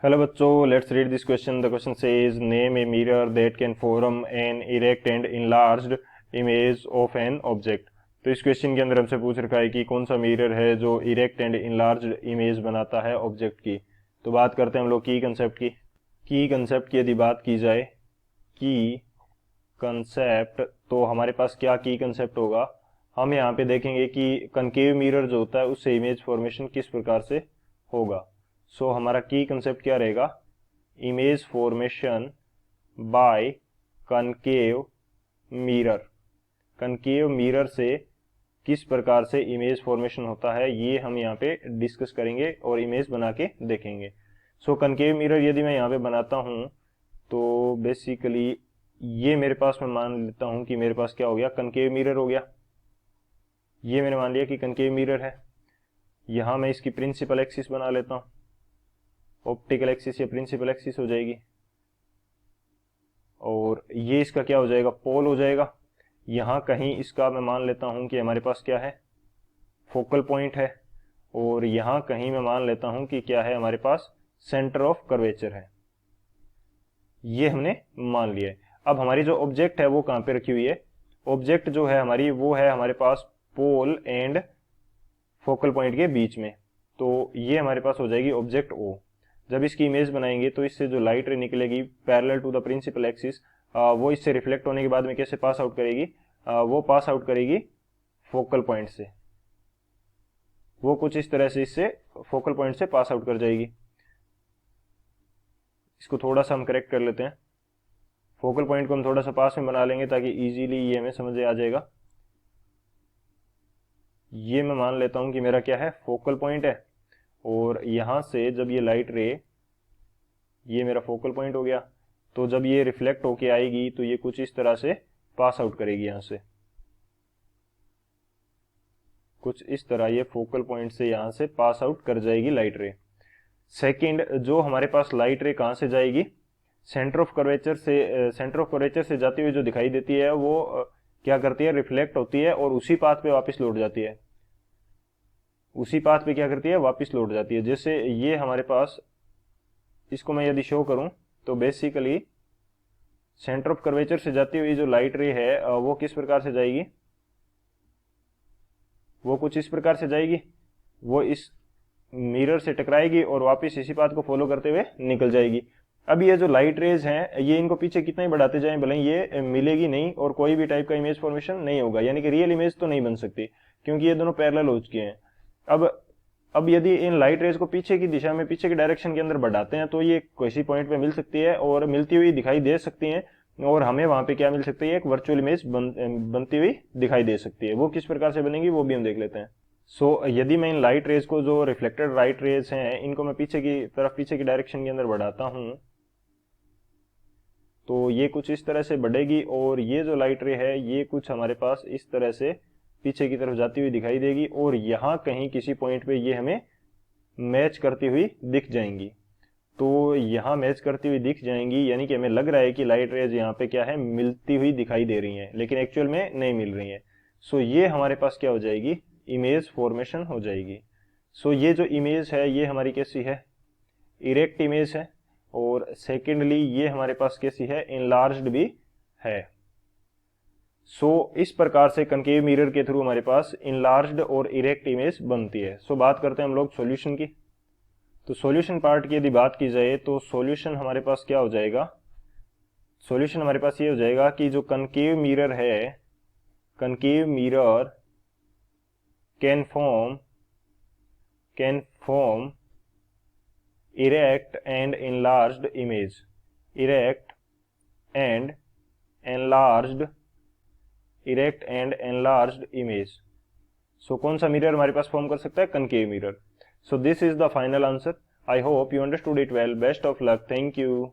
Hello बच्चों, let's read this question. The question says name a mirror that can form an erect and enlarged image of an object. तो इस question के अंदर हमसे पूछ रखा है कि कौन सा मिरर है जो इरेक्ट एंड इनलार्ज्ड इमेज बनाता है ऑब्जेक्ट की. तो बात करते हैं हम लोग की कंसेप्ट की. कंसेप्ट की यदि बात की जाए, की कंसेप्ट, तो हमारे पास क्या की कंसेप्ट होगा. हम यहाँ पे देखेंगे कि कनकेव मिरर जो होता है उससे इमेज फॉर्मेशन किस प्रकार से होगा. सो हमारा की कंसेप्ट क्या रहेगा, image formation by concave mirror. Concave mirror से किस प्रकार से इमेज फॉर्मेशन होता है ये हम यहाँ पे डिस्कस करेंगे और इमेज बना के देखेंगे. सो कनकेव मिरर यदि मैं यहाँ पे बनाता हूँ तो बेसिकली ये मेरे पास, मैं मान लेता हूँ कि मेरे पास क्या हो गया, कनकेव मिरर हो गया. ये मैंने मान लिया कि कनकेव मिरर है. यहाँ मैं इसकी प्रिंसिपल एक्सिस बना लेता हूँ. ऑप्टिकल एक्सिस या प्रिंसिपल एक्सिस हो जाएगी. और ये इसका क्या हो जाएगा, पोल हो जाएगा. यहाँ कहीं इसका मैं मान लेता हूँ कि हमारे पास क्या है, फोकल पॉइंट है. और यहाँ कहीं मैं मान लेता हूँ कि क्या है, हमारे पास सेंटर ऑफ कर्वेचर है. ये हमने मान लिया है. अब हमारी जो ऑब्जेक्ट है वो कहाँ पे रखी हुई है, ऑब्जेक्ट जो है हमारी वो है हमारे पास पोल एंड फोकल पॉइंट के बीच में. तो ये हमारे पास हो जाएगी ऑब्जेक्ट ओ. जब इसकी इमेज बनाएंगे तो इससे जो लाइट रे निकलेगी parallel to the principal axis, वो इससे रिफ्लेक्ट होने के बाद में कैसे पास आउट करेगी, वो पास आउट करेगी फोकल पॉइंट से. वो कुछ इस तरह से इससे फोकल पॉइंट से पास आउट कर जाएगी. इसको थोड़ा सा हम करेक्ट कर लेते हैं. फोकल पॉइंट को हम थोड़ा सा पास में बना लेंगे ताकि इजीली ये हमें समझ आ जाएगा. ये मैं मान लेता हूं कि मेरा क्या है, फोकल पॉइंट है. और यहां से जब ये लाइट रे, ये मेरा फोकल पॉइंट हो गया, तो जब ये रिफ्लेक्ट होके आएगी तो ये कुछ इस तरह से पास आउट करेगी. यहां से कुछ इस तरह ये फोकल पॉइंट से यहां से पास आउट कर जाएगी लाइट रे. सेकंड, जो हमारे पास लाइट रे कहां से जाएगी, सेंटर ऑफ कर्वेचर से. सेंटर ऑफ कर्वेचर से जाती हुई जो दिखाई देती है वो क्या करती है, रिफ्लेक्ट होती है और उसी पाथ पे वापस लौट जाती है. उसी पाथ पे क्या करती है, वापस लौट जाती है. जैसे ये हमारे पास, इसको मैं यदि शो करूं तो बेसिकली सेंटर ऑफ कर्वेचर से जाती हुई जो लाइट रे है वो किस प्रकार से जाएगी, वो कुछ इस प्रकार से जाएगी. वो इस मिरर से टकराएगी और वापस इसी पाथ को फॉलो करते हुए निकल जाएगी. अब ये जो लाइट रेज हैं, ये इनको पीछे कितना ही बढ़ाते जाएं भले ये मिलेगी नहीं और कोई भी टाइप का इमेज फॉर्मेशन नहीं होगा. यानी कि रियल इमेज तो नहीं बन सकती क्योंकि ये दोनों पैरेलल हो चुके हैं. अब यदि इन लाइट रेज को पीछे की दिशा में, पीछे के डायरेक्शन के अंदर बढ़ाते हैं तो ये किसी पॉइंट पे मिल सकती है और मिलती हुई दिखाई दे सकती है. और हमें वहां पे क्या मिल सकती है, एक वर्चुअल इमेज बनती हुई दिखाई दे सकती है. वो किस प्रकार से बनेगी वो भी हम देख लेते हैं. यदि मैं इन लाइट रेज को, जो रिफ्लेक्टेड लाइट रेज हैं, इनको मैं पीछे की तरफ, पीछे की डायरेक्शन के अंदर बढ़ाता हूं तो ये कुछ इस तरह से बढ़ेगी. और ये जो लाइट रे है ये कुछ हमारे पास इस तरह से पीछे की तरफ जाती हुई दिखाई देगी और यहाँ कहीं किसी पॉइंट पे ये हमें मैच करती हुई दिख जाएंगी. तो यहाँ मैच करती हुई दिख जाएंगी यानी कि हमें लग रहा है कि लाइट रेज यहाँ पे क्या है, मिलती हुई दिखाई दे रही हैं, लेकिन एक्चुअल में नहीं मिल रही हैं. ये हमारे पास क्या हो जाएगी, इमेज फॉर्मेशन हो जाएगी. ये जो इमेज है ये हमारी कैसी है, इरेक्ट इमेज है. और सेकेंडली ये हमारे पास कैसी है, इनलार्ज्ड भी है. इस प्रकार से कनकेव मिरर के थ्रू हमारे पास इनलार्ज्ड और इरेक्ट इमेज बनती है. बात करते हैं हम लोग सॉल्यूशन की. तो सॉल्यूशन पार्ट की यदि बात की जाए तो सॉल्यूशन हमारे पास क्या हो जाएगा, सॉल्यूशन हमारे पास ये हो जाएगा कि जो कनकेव मिरर है, concave mirror can form erect and enlarged image, erect and enlarged image. कौन सा मिरर हमारे पास फॉर्म कर सकता है, concave mirror. This is the final answer. I hope you understood it well. Best of luck. Thank you.